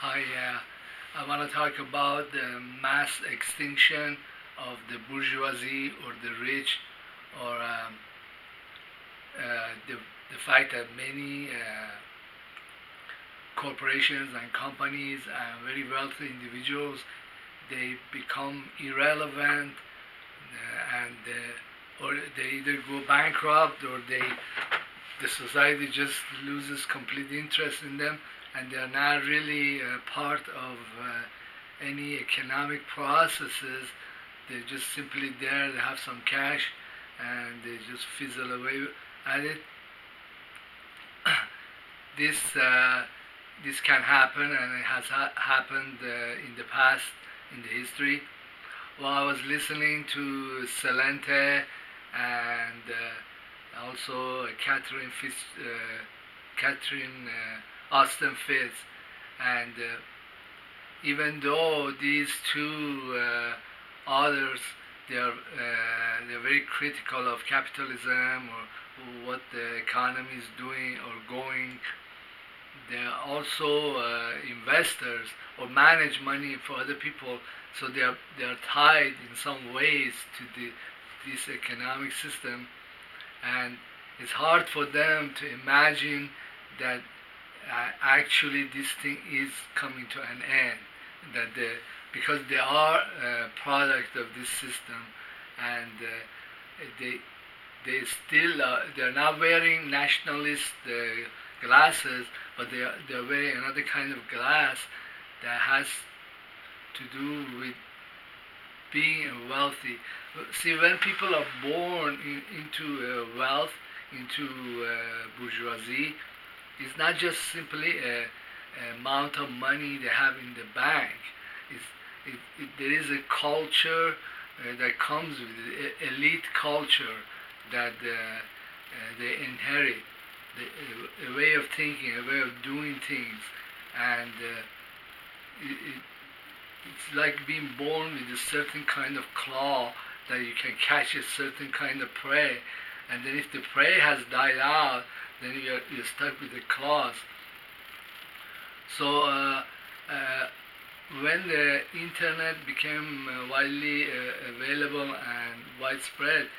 Hi, I want to talk about the mass extinction of the bourgeoisie or the rich, or the fact that many corporations and companies and very wealthy individuals, they become irrelevant, or they either go bankrupt, or the society just loses complete interest in them, and they're not really part of any economic processes. They're just simply there. They have some cash, and they just fizzle away at it. this this can happen, and it has happened in the past, in the history. While I was listening to Celente and also Catherine Austin Fitz, and even though these two authors, they're very critical of capitalism or what the economy is doing or going, they're also investors or manage money for other people, so they're tied in some ways to this economic system, and it's hard for them to imagine that actually this thing is coming to an end, that because they are a product of this system, and they still they're not wearing nationalist glasses, but they're wearing another kind of glass that has to do with being wealthy. See, when people are born into wealth, into bourgeoisie, it's not just simply a amount of money they have in the bank. There is a culture that comes with it, elite culture that they inherit, a way of thinking, a way of doing things, and it's like being born with a certain kind of claw that you can catch a certain kind of prey, and then if the prey has died out, then you're stuck with the claws. So when the internet became widely available and widespread,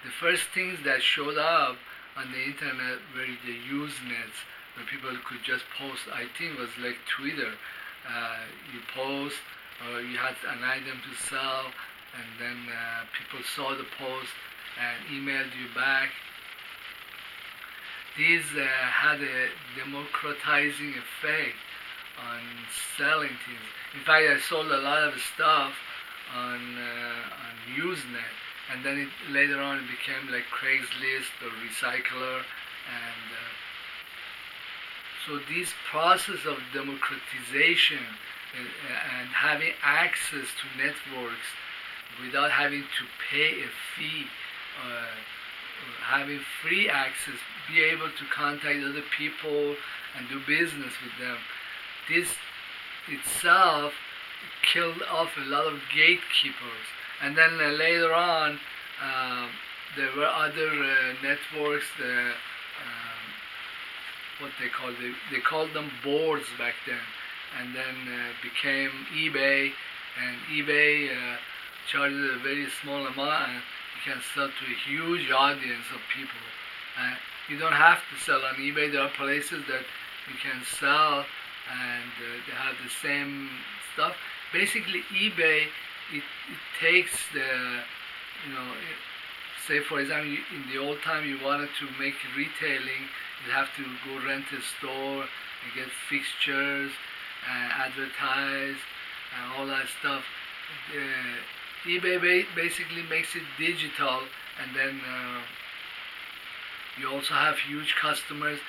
the first things that showed up on the internet were the Usenets, where people could just post. I think it was like Twitter. You post, or you had an item to sell, and then people saw the post and emailed you back. These had a democratizing effect on selling things. In fact, I sold a lot of stuff on Usenet, and then later on it became like Craigslist or Recycler, and so this process of democratization and having access to networks without having to pay a fee, having free access, be able to contact other people and do business with them. This itself killed off a lot of gatekeepers. And then later on, there were other networks, what they called them boards back then, and then became eBay, and eBay charges a very small amount, and you can sell to a huge audience of people. You don't have to sell on eBay. There are places that you can sell, and they have the same stuff. Basically, eBay, it takes say for example, in the old time you wanted to make retailing, you have to go rent a store and get fixtures and advertise and all that stuff. eBay basically makes it digital, and then you also have huge customers.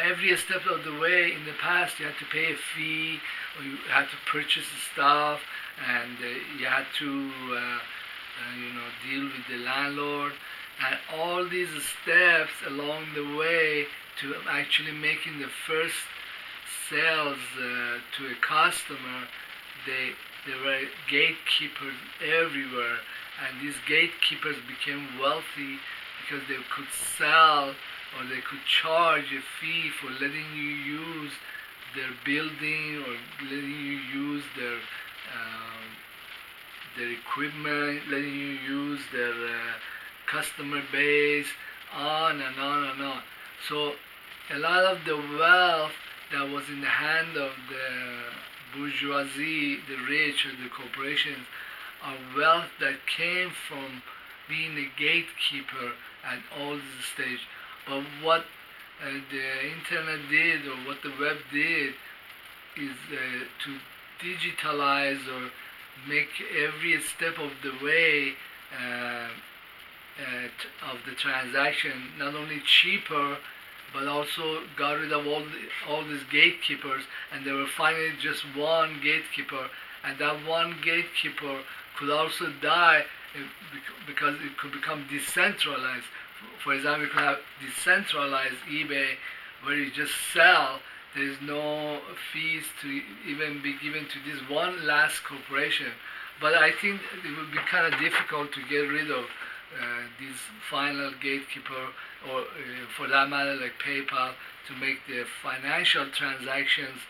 Every step of the way, in the past, you had to pay a fee, or you had to purchase the stuff, and you had to deal with the landlord, and all these steps along the way to actually making the first sales to a customer. There were gatekeepers everywhere, and these gatekeepers became wealthy because they could sell, or they could charge a fee for letting you use their building or letting you use their equipment, letting you use their customer base, on and on and on. So a lot of the wealth that was in the hand of the bourgeoisie, the rich, or the corporations, are wealth that came from being a gatekeeper at all the stage. But what the internet did, or what the web did, is to digitalize or make every step of the way of the transaction not only cheaper, but also got rid of all these gatekeepers, and there were finally just one gatekeeper, and that one gatekeeper could also die because it could become decentralized. For example, you could have decentralized eBay where you just sell. There is no fees to even be given to this one last corporation. But I think it would be kind of difficult to get rid of this final gatekeeper, or for that matter, like PayPal, to make the financial transactions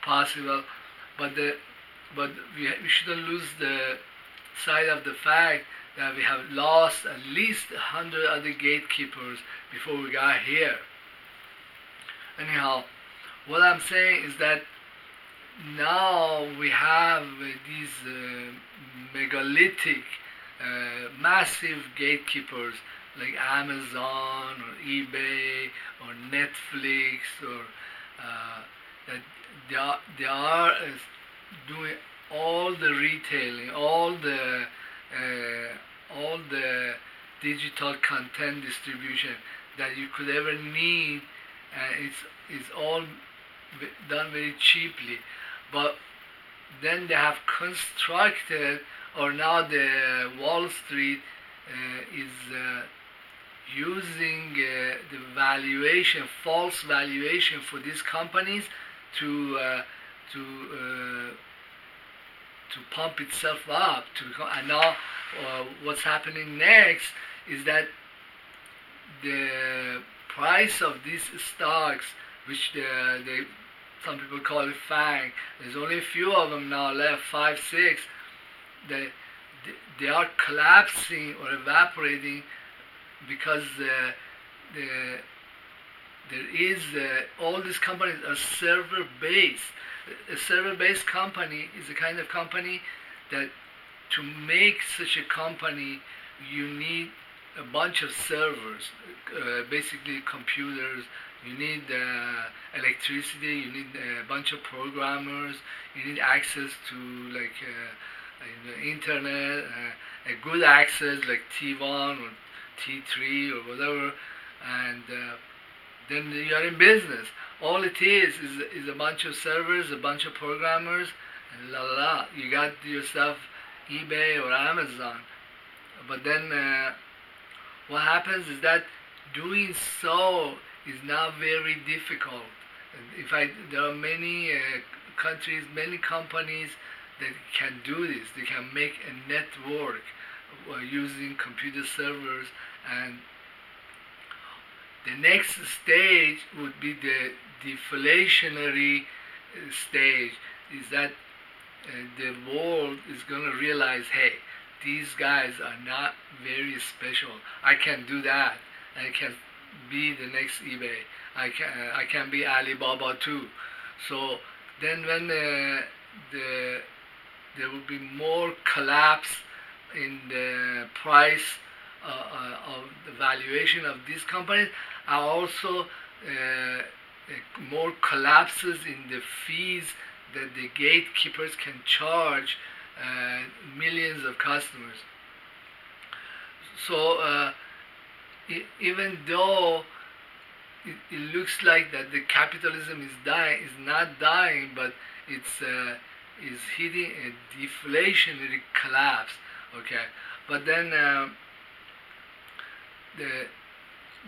possible. But we shouldn't lose the sight of the fact that we have lost at least 100 other gatekeepers before we got here. Anyhow, what I'm saying is that now we have these megalithic, massive gatekeepers like Amazon or eBay or Netflix, or that they are doing all the retailing, all the digital content distribution that you could ever need, and it's all done very cheaply. But then they have constructed, or now the Wall Street is using the valuation, false valuation for these companies to pump itself up to become. And now what's happening next is that the price of these stocks, which some people call it FANG, there's only a few of them now left, 5, 6. They are collapsing or evaporating because there is all these companies are server-based. A server-based company is a kind of company that, to make such a company, you need a bunch of servers, basically computers. You need electricity. You need a bunch of programmers. You need access to like the internet, a good access like T1 or T3 or whatever, and then you are in business. All it is a bunch of servers, a bunch of programmers, and la la la. You got yourself eBay or Amazon. But then what happens is that doing so is now very difficult. There are many countries, many companies that can do this. They can make a network using computer servers, and the next stage would be the deflationary stage. Is that the world is going to realize, hey, these guys are not very special. I can do that. I can be the next eBay. I can be Alibaba too. So then when there will be more collapse in the price of the valuation of these companies, and also more collapses in the fees that the gatekeepers can charge millions of customers. So even though it looks like that the capitalism is dying, is not dying, but it's is hitting a deflationary collapse. Okay, but then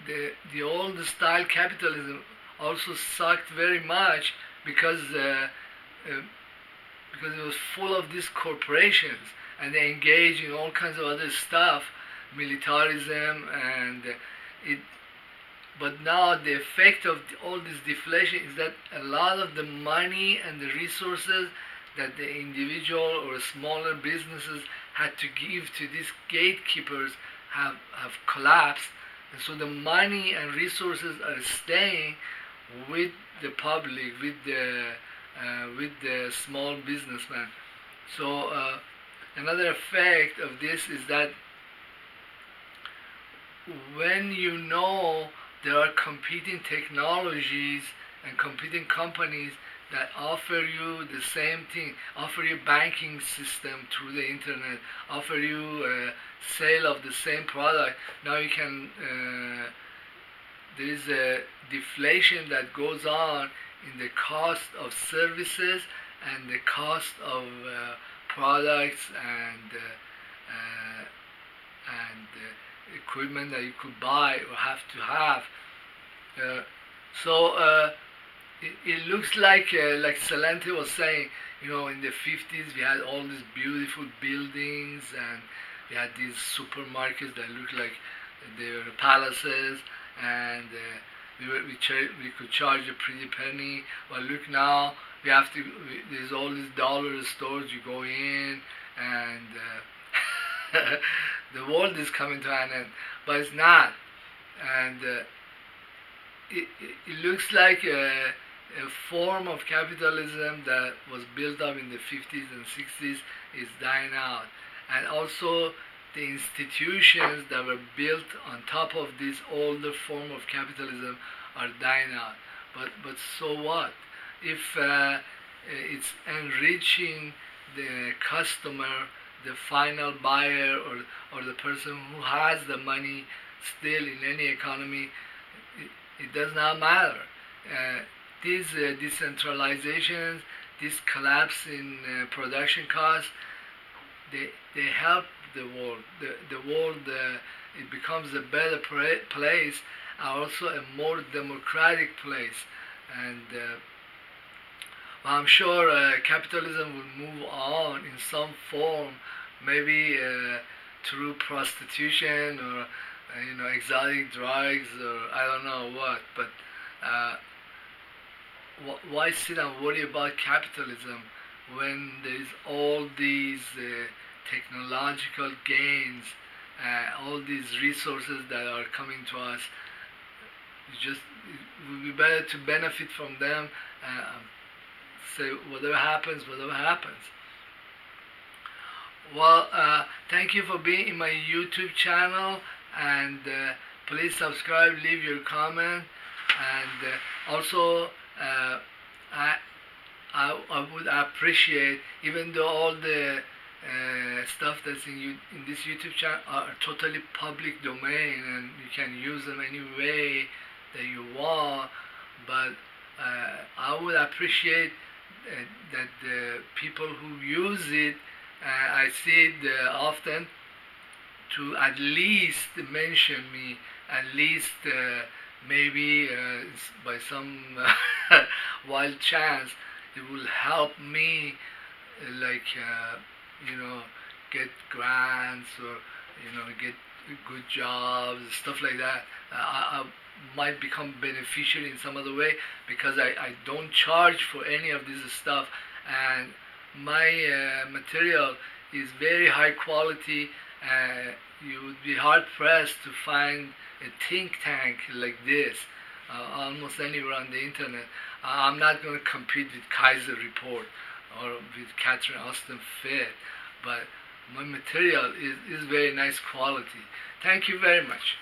the old style capitalism also sucked very much because it was full of these corporations, and they engage in all kinds of other stuff, militarism, and But now the effect of all this deflation is that a lot of the money and the resources that the individual or smaller businesses had to give to these gatekeepers have collapsed, and so the money and resources are staying with the public, with the small businessman. So another effect of this is that when you know there are competing technologies and competing companies that offer you the same thing, offer you banking system through the internet, offer you sale of the same product, now you can, there is a deflation that goes on in the cost of services and the cost of products and equipment that you could buy or have to have. So it looks like Salente was saying, you know, in the 50s we had all these beautiful buildings and we had these supermarkets that looked like they were palaces, and we could charge a pretty penny. Well, look now, there's all these dollar stores. You go in and the world is coming to an end, but it's not. And it looks like a form of capitalism that was built up in the 50s and 60s is dying out. And also the institutions that were built on top of this older form of capitalism are dying out. But so what? If it's enriching the customer, the final buyer, or the person who has the money still in any economy, it does not matter. These decentralizations, this collapse in production costs, they help the world. The world, it becomes a better place, and also a more democratic place. And I'm sure capitalism will move on in some form, maybe through prostitution or exotic drugs, or I don't know what. But why sit and worry about capitalism when there's all these technological gains, all these resources that are coming to us? It would be better to benefit from them. Say whatever happens. Well, thank you for being in my YouTube channel, and please subscribe, leave your comment, and also I would appreciate, even though all the stuff that's in this YouTube channel are totally public domain and you can use them any way that you want, but I would appreciate that the people who use it, I see it often, to at least mention me, at least maybe by some wild chance, it will help me, like get grants or get good jobs, stuff like that. I might become beneficiary in some other way, because I don't charge for any of this stuff, and my material is very high quality. You would be hard pressed to find a think tank like this almost anywhere on the internet. I'm not going to compete with Kaiser Report or with Catherine Austin Fitts, but my material is very nice quality. Thank you very much.